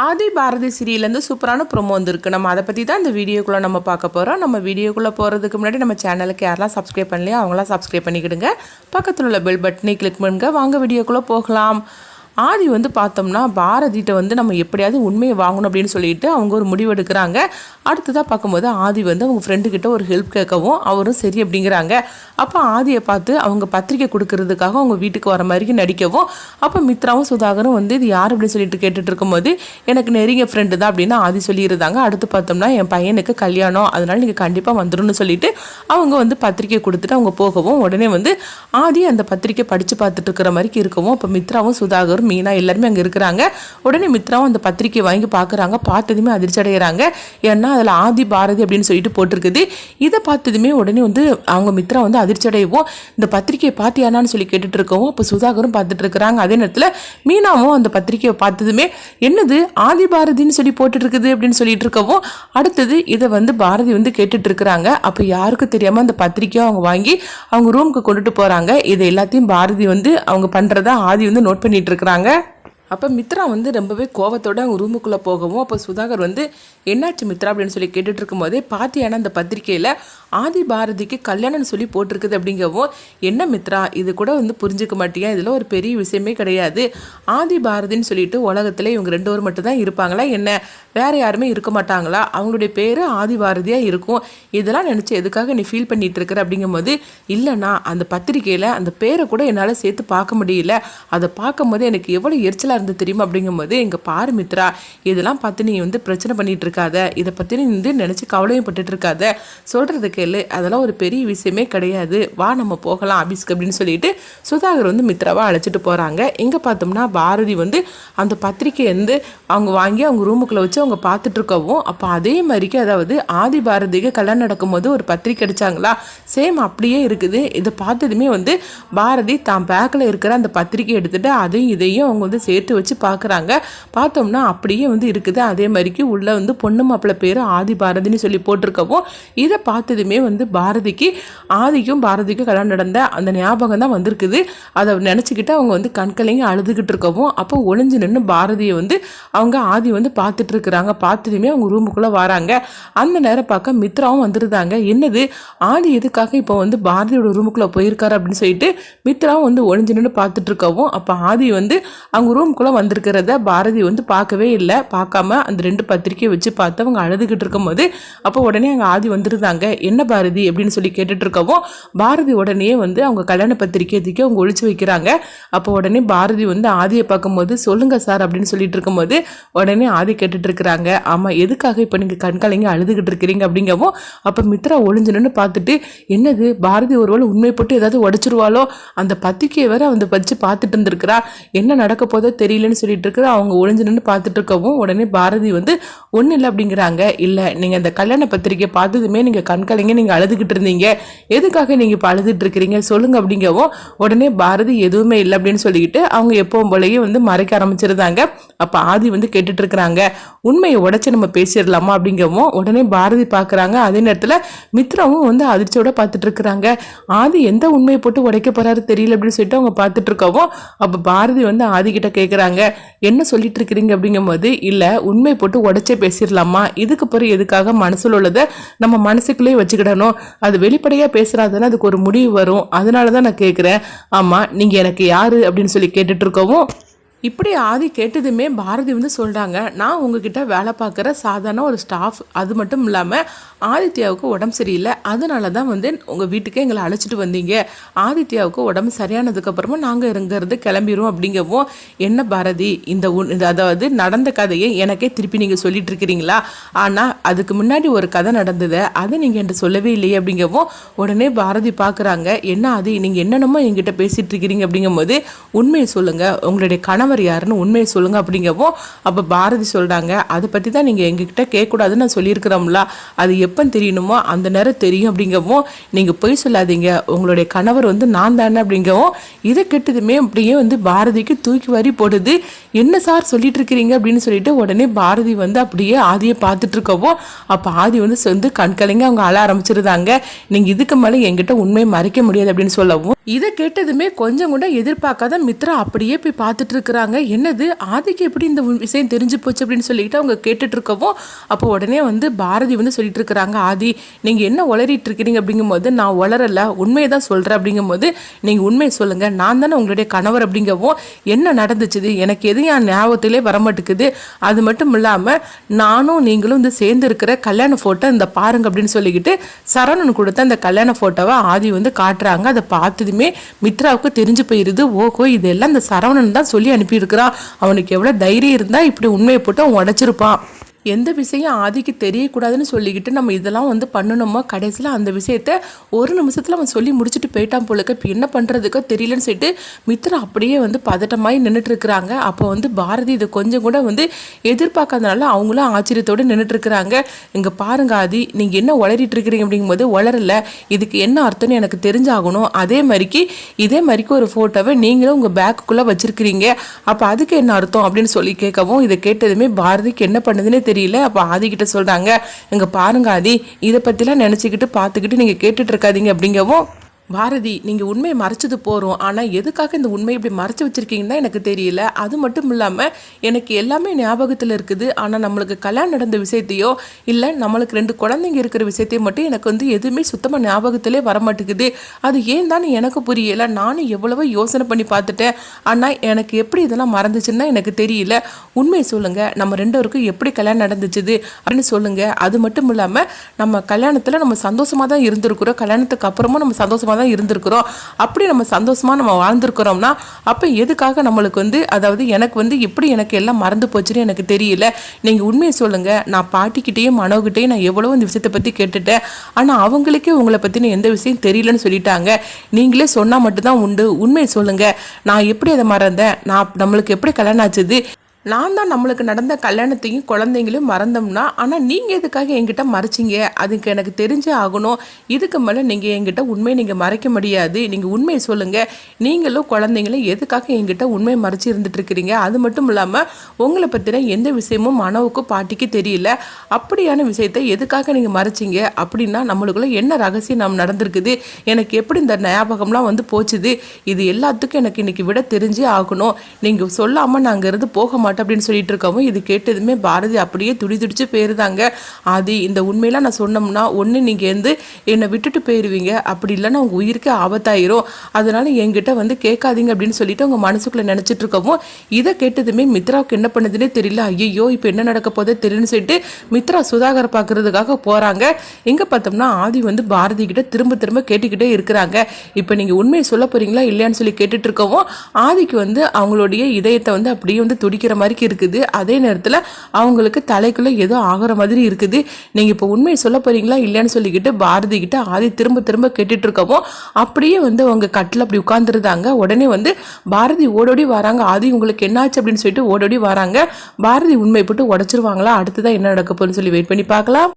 ஆதி பாரதி சீரியல்லேருந்து சூப்பரான ப்ரோமோ வந்திருக்கு. நம்ம அதை பற்றி தான் இந்த வீடியோக்குள்ளே நம்ம பார்க்க போகிறோம். நம்ம வீடியோக்குள்ளே போகிறதுக்கு முன்னாடி நம்ம சேனலுக்கு யாரெல்லாம் சப்ஸ்கிரைப் பண்ணலையோ அவங்களாம் சப்ஸ்கிரைப் பண்ணிக்கிடுங்க. பக்கத்தில் உள்ள பெல் பட்டனை கிளிக் பண்ணுங்க. வாங்க வீடியோக்குள்ளே போகலாம். ஆதி பார்த்தோம்னா பாரதிகிட்ட நம்ம எப்படியாவது உண்மையை வாங்கணும் அப்படின்னு சொல்லிட்டு அவங்க ஒரு முடிவு எடுக்கிறாங்க. அடுத்ததாக பார்க்கும்போது ஆதி அவங்க ஃப்ரெண்டுக்கிட்ட ஒரு ஹெல்ப் கேட்கவும் அவரும் சரி அப்படிங்கிறாங்க. அப்போ ஆதியை பார்த்து அவங்க பத்திரிக்கை கொடுக்கறதுக்காக அவங்க வீட்டுக்கு வர மாதிரி நடிக்கவும் அப்போ மித்ராவும் சுதாகரும் இது யார் அப்படின்னு சொல்லிட்டு கேட்டுட்டு இருக்கும்போது எனக்கு நெருங்கிய ஃப்ரெண்டு தான் அப்படின்னு ஆதி சொல்லியிருந்தாங்க. அடுத்து பார்த்தோம்னா என் பையனுக்கு கல்யாணம், அதனால் நீங்கள் கண்டிப்பாக வந்துடும்னு சொல்லிட்டு அவங்க பத்திரிக்கை கொடுத்துட்டு அவங்க போகவும் உடனே ஆதி அந்த பத்திரிக்கை படித்து பார்த்துட்டு இருக்கிற மாதிரி இருக்கவும் அப்போ மித்ராவும் சுதாகரும் மீனா எல்லாருமே அங்கே இருக்கிறாங்க. உடனே மித்ராவும் அந்த பத்திரிக்கை வாங்கி பார்க்குறாங்க. பார்த்ததுமே அதிர்ச்சி அடைகிறாங்க. ஏன்னா அதில் ஆதி பாரதி அப்படின்னு சொல்லிட்டு போட்டிருக்குது. இதை பார்த்ததுமே உடனே அவங்க மித்ரா அதிர்ச்சி அடையவும் இந்த பத்திரிக்கையை பார்த்தியானான்னு சொல்லி கேட்டுட்டு இருக்கவும் அப்போ சுதாகரும் பார்த்துட்டு இருக்கிறாங்க. அதே நேரத்தில் மீனாவும் அந்த பத்திரிக்கையை பார்த்ததுமே என்னது ஆதி பாரதின்னு சொல்லி போட்டுட்டு இருக்குது அப்படின்னு சொல்லிட்டு இருக்கவும் அடுத்தது இதை பாரதி கேட்டுட்டு இருக்கிறாங்க. அப்போ யாருக்கும் தெரியாமல் அந்த பத்திரிக்கையை அவங்க வாங்கி அவங்க ரூமுக்கு கொண்டுட்டு போகிறாங்க. இதை எல்லாத்தையும் பாரதி அவங்க பண்ணுறதா ஆதி நோட் பண்ணிட்டு இருக்கிறாங்க. அப்போ மித்ரா ரொம்பவே கோவத்தோடு அவங்க ரூமுக்குள்ளே போகவும் அப்போ சுதாகர் என்னாச்சு மித்ரா அப்படின்னு சொல்லி கேட்டுட்டு இருக்கும்போதே பார்த்தியான அந்த பத்திரிக்கையில் ஆதி பாரதிக்கு கல்யாணம்னு சொல்லி போட்டிருக்குது அப்படிங்கவும் என்ன மித்ரா இது கூட புரிஞ்சுக்க மாட்டியா, இதில் ஒரு பெரிய விஷயமே கிடையாது. ஆதி பாரதின்னு சொல்லிட்டு உலகத்தில் இவங்க 2 பேர் மட்டும் தான் இருப்பாங்களா என்ன, வேறு யாருமே இருக்க மாட்டாங்களா, அவங்களுடைய பேர் ஆதி பாரதியாக இருக்கும். இதெல்லாம் நினச்சி எதுக்காக நீ ஃபீல் பண்ணிட்டு இருக்கிற அப்படிங்கும்போது இல்லைண்ணா அந்த பத்திரிக்கையில் அந்த பேரை கூட என்னால் சேர்த்து பார்க்க முடியல, அதை பார்க்கும்போது எனக்கு எவ்வளோ எரிச்சலாக இருந்து தெரியுமா அப்படிங்கும்போது எங்கள் பாரு மித்ரா இதெல்லாம் பார்த்து நீ பிரச்சனை பண்ணிட்டு இருக்காத, இதை பற்றி நீ நினச்சி கவலையும் பட்டுட்டு இருக்காத, சொல்கிறதுக்கு இல்லை அதெல்லாம் ஒரு பெரிய விஷயமே கிடையாது, வா நம்ம போகலாம் ஆபீஸ்க்கு அப்படின்னு சொல்லிட்டு சுதாகர் மித்ராவை அழைச்சிட்டு போகிறாங்க. இங்கே பார்த்தோம்னா பாரதி அந்த பத்திரிக்கையை அவங்க வாங்கி அவங்க ரூமுக்குள்ளே வச்சு அவங்க பார்த்துட்டு இருக்கவும் அப்போ அதே மாதிரிக்கு அதாவது ஆதி பாரதிக்கு கல்யாணம் நடக்கும்போது ஒரு பத்திரிக்கை அடித்தாங்களா சேம் அப்படியே இருக்குது. இதை பார்த்ததுமே பாரதி தான் பேக்கில் இருக்கிற அந்த பத்திரிக்கை எடுத்துகிட்டு அதையும் இதையும் அவங்க சேர்த்து வச்சு பார்க்குறாங்க. பார்த்தோம்னா அப்படியே இருக்குது. அதே மாதிரிக்கு உள்ள பொண்ணு மாப்பிள்ளை பேர் ஆதி பாரதின்னு சொல்லி போட்டிருக்கவும் இதை பார்த்ததுமே பாரதிக்கு ஆதிக்கும் பாரதிக்கும் கல்யாணம் நடந்த அந்த ஞாபகம் தான் வந்திருக்குது. அதை நினச்சிக்கிட்டு அவங்க கண்களைங்க அழுதுகிட்டு இருக்கவும் அப்போ ஒளிஞ்சு நின்று பாரதியை அவங்க ஆதி பார்த்துட்டு இருக்கிறாங்க. பார்த்ததுமே அவங்க ரூமுக்குள்ளே வராங்க. அந்த நேரம் பார்க்க மித்ராவும் வந்துருந்தாங்க. என்னது ஆதி எதுக்காக இப்போ பாரதியோட ரூமுக்குள்ளே போயிருக்காரு அப்படின்னு சொல்லிட்டு மித்ராவும் ஒளிஞ்சு நின்று பார்த்துட்டு இருக்கவும் அப்போ ஆதி அவங்க ரூமுக்குள்ளே வந்திருக்கிறத பாரதி பார்க்கவே இல்லை. பார்க்காம அந்த 2 பத்திரிக்கையை வச்சு பார்த்து அவங்க அழுதுகிட்டு இருக்கும்போது அப்போ உடனே அங்கே ஆதி வந்துருந்தாங்க. என்ன பாரதி அப்படின்னு சொல்லி கேட்டுட்டு இருக்கவும் பாரதி உடனே அவங்க கல்யாண பத்திரிக்கைக்கு அவங்க ஒழிச்சு வைக்கிறாங்க. அப்போ உடனே பாரதி ஆதியை பார்க்கும்போது சொல்லுங்க சார் அப்படின்னு சொல்லிட்டு இருக்கும்போது உடனே ஆதி கேட்டுட்டு இருக்கிறாங்க. ஆமாம் எதுக்காக இப்போ நீங்கள் கண்கலைங்க அழுதுகிட்டு இருக்கிறீங்க அப்படிங்கவும் அப்போ மித்ரா ஒளிஞ்சுன்னு பார்த்துட்டு என்னது பாரதி ஒருவேளை உண்மை போட்டு ஏதாவது உடைச்சிருவாளோ, அந்த பத்திரிக்கையை வேற வச்சு பார்த்துட்டு இருந்திருக்கிறா, என்ன நடக்க போதோ தெரியலன்னு சொல்லிட்டு இருக்கிற அவங்க ஒளிஞ்சு நின்று பார்த்துட்டு இருக்கவும் உடனே பாரதி ஒன்றும் இல்லை அப்படிங்கிறாங்க. இல்லை நீங்கள் அந்த கல்யாண பத்திரிக்கை பார்த்ததுமே நீங்கள் கண்கலைங்க நீங்கள் அழுதுகிட்டு இருந்தீங்க, எதுக்காக நீங்கள் இப்போ அழுதுட்டு இருக்கிறீங்க சொல்லுங்க அப்படிங்கவும் உடனே பாரதி எதுவுமே இல்லை அப்படின்னு சொல்லிக்கிட்டு அவங்க எப்பவும் போலயே மறைக்க ஆரம்பிச்சிருந்தாங்க. அப்போ ஆதி கேட்டுட்டு இருக்கிறாங்க. உண்மையை உடைச்சு நம்ம பேசிடலாமா அப்படிங்கவும் உடனே பாரதி பார்க்குறாங்க. அதே நேரத்தில் மித்ராவும் அதிர்ச்சியோட பார்த்துட்டு இருக்கிறாங்க. ஆதி எந்த உண்மையை போட்டு உடைக்க போறாரு தெரியல அப்படின்னு சொல்லிட்டு அவங்க பார்த்துட்டு இருக்கவும் அப்போ பாரதி ஆதி கிட்ட கேட்குறாங்க என்ன சொல்லிட்டு இருக்கிறீங்க அப்படிங்கும்போது இல்லை உண்மை போட்டு உடைச்சே பேசிடலாமா, இதுக்கு பிறகு எதுக்காக மனசில் உள்ளதை நம்ம மனசுக்குள்ளேயே வச்சுக்கிடணும், அது வெளிப்படையாக பேசுறாதுன்னா அதுக்கு ஒரு முடிவு வரும், அதனால தான் நான் கேட்குறேன். ஆமாம் நீங்கள் எனக்கு யாரு அப்படின்னு சொல்லி கேட்டுட்டு இருக்கவும் இப்படி ஆதி கேட்டதுமே பாரதி சொல்கிறாங்க நான் உங்ககிட்ட வேலை பார்க்குற சாதாரண ஒரு ஸ்டாஃப், அது மட்டும் இல்லாமல் ஆதித்யாவுக்கு உடம்பு சரியில்லை, அதனால தான் உங்கள் வீட்டுக்கு எங்களை அழைச்சிட்டு வந்தீங்க, ஆதித்யாவுக்கு உடம்பு சரியானதுக்கப்புறமா நாங்கள் இருந்து கிளம்பிடுவோம் அப்படிங்கவும் என்ன பாரதி இந்த அதாவது நடந்த கதையை எனக்கே திருப்பி நீங்கள் சொல்லிட்டு இருக்கிறீங்களா, ஆனால் அதுக்கு முன்னாடி ஒரு கதை நடந்தது அதை நீங்கள் என்கிட்ட சொல்லவே இல்லையே அப்படிங்கவும் உடனே பாரதி பார்க்குறாங்க. என்ன ஆதி நீங்கள் என்னென்னமோ என்கிட்ட பேசிகிட்டு இருக்கிறீங்க அப்படிங்கும்போது உண்மையை சொல்லுங்கள், உங்களுடைய கணவர் யாருன்னு உண்மையை சொல்லுங்க அப்படிங்கவும் அப்போ பாரதி சொல்கிறாங்க அதை பற்றி தான் நீங்கள் எங்ககிட்ட கேட்கக்கூடாதுன்னு நான் சொல்லியிருக்கிறோம்ல, அது எப்போ தெரியணுமோ அந்த நேரம் தெரியும் அப்படிங்கவும் நீங்கள் போய் சொல்லாதீங்க, உங்களுடைய கணவர் நான் தானே அப்படிங்கவும் இதை கெட்டதுமே அப்படியே பாரதிக்கு தூக்கி வாரி போடுது. என்ன சார் சொல்லிட்டு இருக்கிறீங்க அப்படின்னு சொல்லிட்டு உடனே பாரதி அப்படியே ஆதியை பார்த்துட்டு இருக்கவும் அப்போ ஆதி கண்கலைங்க அவங்க அழ ஆரம்பிச்சிருந்தாங்க. நீங்கள் இதுக்கு மேலே என்கிட்ட உண்மையை மறைக்க முடியாது அப்படின்னு சொல்லவும் இதை கேட்டதுமே கொஞ்சம் கூட எதிர்பார்க்காத மித்ரா அப்படியே போய் பார்த்துட்டு இருக்கிறாங்க. என்னது ஆதிக்கு எப்படி இந்த விஷயம் தெரிஞ்சு போச்சு அப்படின்னு சொல்லிட்டு அவங்க கேட்டுட்டு இருக்கவும் அப்போ உடனே வந்து பாரதி வந்து சொல்லிட்டு இருக்கிறாங்க, ஆதி நீங்கள் என்ன உளறிட்டு இருக்கிறீங்க அப்படிங்கும்போது நான் உளரல உண்மையை தான் சொல்கிறேன் அப்படிங்கும்போது நீங்கள் உண்மையை சொல்லுங்கள், நான் தானே உங்களுடைய கணவர் அப்படிங்கவும் என்ன நடந்துச்சுது எனக்கு எதுவும் என் ஞாபகத்திலே வரமாட்டுக்குது. அது மட்டும் இல்லாமல் நானும் நீங்களும் வந்து சேர்ந்து இருக்கிற கல்யாண ஃபோட்டோ இந்த பாருங்க அப்படின்னு சொல்லிக்கிட்டு சரவணன் கொடுத்த அந்த கல்யாண ஃபோட்டோவை ஆதி வந்து காட்டுறாங்க. அதை பார்த்ததுமே மித்ராவுக்கு தெரிஞ்சு போயிருது. ஓகோ இதெல்லாம் இந்த சரவணன் தான் சொல்லி அனுப்பியிருக்கிறான், அவனுக்கு எவ்வளவு தைரியம் இருந்தா இப்படி உண்மையை போட்டு அவன் உடைச்சிருப்பான். எந்த விஷயம் ஆதிக்கு தெரியக்கூடாதுன்னு சொல்லிக்கிட்டு நம்ம இதெல்லாம் வந்து பண்ணணுமோ கடைசியில் அந்த விஷயத்த ஒரு நிமிஷத்தில் அவன் சொல்லி முடிச்சுட்டு போயிட்டான் போலக்க. இப்போ என்ன பண்ணுறதுக்கோ தெரியலன்னு சொல்லிட்டு மித்ரா அப்படியே வந்து பதட்டமாகி நின்றுட்டு இருக்கிறாங்க. அப்போ வந்து பாரதி இதை கொஞ்சம் கூட வந்து எதிர்பார்க்காதனால அவங்களும் ஆச்சரியத்தோடு நின்றுட்டு இருக்கிறாங்க. இங்கே பாருங்க ஆதி நீங்கள் என்ன உளறிட்டு இருக்கிறீங்க அப்படிங்கும்போது உளரல, இதுக்கு என்ன அர்த்தம்னு எனக்கு தெரிஞ்சாகணும். இதே மாதிரிக்கு ஒரு ஃபோட்டோவை நீங்களும் உங்கள் பேக்குக்குள்ளே வச்சிருக்கிறீங்க, அப்போ அதுக்கு என்ன அர்த்தம் அப்படின்னு சொல்லி கேட்கவும் இதை கேட்டதுமே பாரதிக்கு என்ன பண்ணுதுன்னு தெரியல. அப்போ ஆதிக்கிட்ட சொல்கிறாங்க, இங்கே பாருங்க ஆதி இதை பற்றிலாம் நினச்சிக்கிட்டு பார்த்துக்கிட்டு நீங்கள் கேட்டுட்டு இருக்காதீங்க அப்படிங்கவும் பாரதி நீங்கள் உண்மையை மறைச்சது போகிறோம், ஆனால் எதுக்காக இந்த உண்மையை இப்படி மறைச்சி வச்சுருக்கீங்கன்னா எனக்கு தெரியல. அது மட்டும் இல்லாமல் எனக்கு எல்லாமே ஞாபகத்தில் இருக்குது, ஆனால் நம்மளுக்கு கல்யாணம் நடந்த விஷயத்தையோ இல்லை நம்மளுக்கு 2 குழந்தைங்க இருக்கிற விஷயத்தையும் மட்டும் எனக்கு வந்து எதுவுமே சுத்தமாக ஞாபகத்திலே வரமாட்டேங்குது. அது ஏன் தான் எனக்கு புரியலை. நானும் எவ்வளவோ யோசனை பண்ணி பார்த்துட்டேன், ஆனால் எனக்கு எப்படி இதெல்லாம் மறந்துச்சுன்னா எனக்கு தெரியல. உண்மையை சொல்லுங்கள், நம்ம 2 பேருக்கும் எப்படி கல்யாணம் நடந்துச்சுது அப்படின்னு சொல்லுங்கள். அது மட்டும் இல்லாமல் நம்ம கல்யாணத்தில் நம்ம சந்தோஷமாக தான் இருந்திருக்கிறோம், கல்யாணத்துக்கு அப்புறமும் நம்ம சந்தோஷமாக தான் இருந்திருக்கிறோம். அப்படி நம்ம சந்தோஷமா நம்ம வாழ்ந்திருக்கிறோம்னா அப்ப எதுக்காக நம்மளுக்கு வந்து அதாவது எனக்கு வந்து எப்படி எனக்கு எல்லாம் மறந்து போச்சுன்னு எனக்கு தெரியல. நீங்க உண்மையை சொல்லுங்க. நான் பாட்டிக்கிட்டேயும் மனோகிட்டையும் நான் எவ்வளவு இந்த விஷயத்தை பத்தி கேட்டுட்டேன், ஆனா அவங்களுக்கே உங்களை பத்தின எந்த விஷயம் தெரியலன்னு சொல்லிட்டாங்க. நீங்களே சொன்னா மட்டும்தான் உண்டு. உண்மையை சொல்லுங்க, நான் எப்படி அதை மறந்தேன், நம்மளுக்கு எப்படி கல்யாணம் ஆச்சுது, நான் தான் நம்மளுக்கு நடந்த கல்யாணத்தையும் குழந்தைங்களையும் மறந்தோம்னா, ஆனால் நீங்கள் எதுக்காக என்கிட்ட மறைச்சிங்க, அதுக்கு எனக்கு தெரிஞ்சே ஆகணும். இதுக்கு மேலே நீங்கள் என்கிட்ட உண்மையை நீங்கள் மறைக்க முடியாது. நீங்கள் உண்மையை சொல்லுங்கள், நீங்களும் குழந்தைங்களும் எதுக்காக என்கிட்ட உண்மையை மறைச்சி இருந்துட்டுருக்கிறீங்க. அது மட்டும் இல்லாமல் உங்களை பற்றின எந்த விஷயமும் மனவுக்கு பாட்டிக்கு தெரியல, அப்படியான விஷயத்தை எதுக்காக நீங்கள் மறைச்சிங்க அப்படின்னா நம்மளுக்குள்ள என்ன ரகசியம் நாம் நடந்திருக்குது, எனக்கு எப்படி இந்த ஞாபகம்லாம் வந்து போச்சுது, இது எல்லாத்துக்கும் எனக்கு இன்றைக்கி விட தெரிஞ்சே ஆகணும். நீங்கள் சொல்லாமல் நான் அங்கேருந்து போக மாட்டேன் அப்படின்னு சொல்லிட்டு இருக்கவும் இது கேட்டதுமே பாரதி அப்படியே துடிச்சு போயிருந்தாங்க. ஆதி இந்த உண்மையெல்லாம் நான் சொன்னோம்னா ஒன்று நீங்கள் வந்து என்னை விட்டுட்டு போயிடுவீங்க, அப்படி இல்லைன்னா உங்கள் உயிருக்கே ஆபத்தாயிரும், அதனால என்கிட்ட வந்து கேட்காதீங்க அப்படின்னு சொல்லிட்டு அவங்க மனசுக்குள்ளே நினச்சிட்டு இருக்கவும் இதை கேட்டதுமே மித்ராவுக்கு என்ன பண்ணுதுன்னே தெரியல. ஐயோ இப்போ என்ன நடக்க போதே தெரியும்னு சொல்லிட்டு மித்ரா சுதாகர் பார்க்கறதுக்காக போகிறாங்க. எங்கே பார்த்தோம்னா ஆதி வந்து பாரதி கிட்ட திரும்ப கேட்டுக்கிட்டே இருக்கிறாங்க. இப்போ நீங்கள் உண்மையை சொல்ல போறீங்களா இல்லையான்னு சொல்லி கேட்டுட்டு இருக்கவும் ஆதிக்கு வந்து அவங்களுடைய இதயத்தை வந்து அப்படியே வந்து துடிக்கிற மாதிரி இருக்குது. அதே நேரத்தில் அவங்களுக்கு தலைக்குள்ள ஏதோ ஆகிற மாதிரி இருக்குது. நீங்க இப்போ உண்மையை சொல்ல போறீங்களா இல்லையான்னு சொல்லிக்கிட்டு பாரதி கிட்ட ஆதி திரும்ப கேட்டுட்டு இருக்கவும் அப்படியே வந்து அவங்க கட்டில் அப்படி உட்கார்ந்துருந்தாங்க. உடனே வந்து பாரதி ஓடோடி வராங்க. ஆதி உங்களுக்கு என்னாச்சு அப்படின்னு சொல்லிட்டு ஓடோடி வராங்க. பாரதி உண்மை போட்டு உடைச்சிருவாங்களா, அடுத்ததான் என்ன நடக்க போகுதுன்னு சொல்லி வெயிட் பண்ணி பார்க்கலாம்.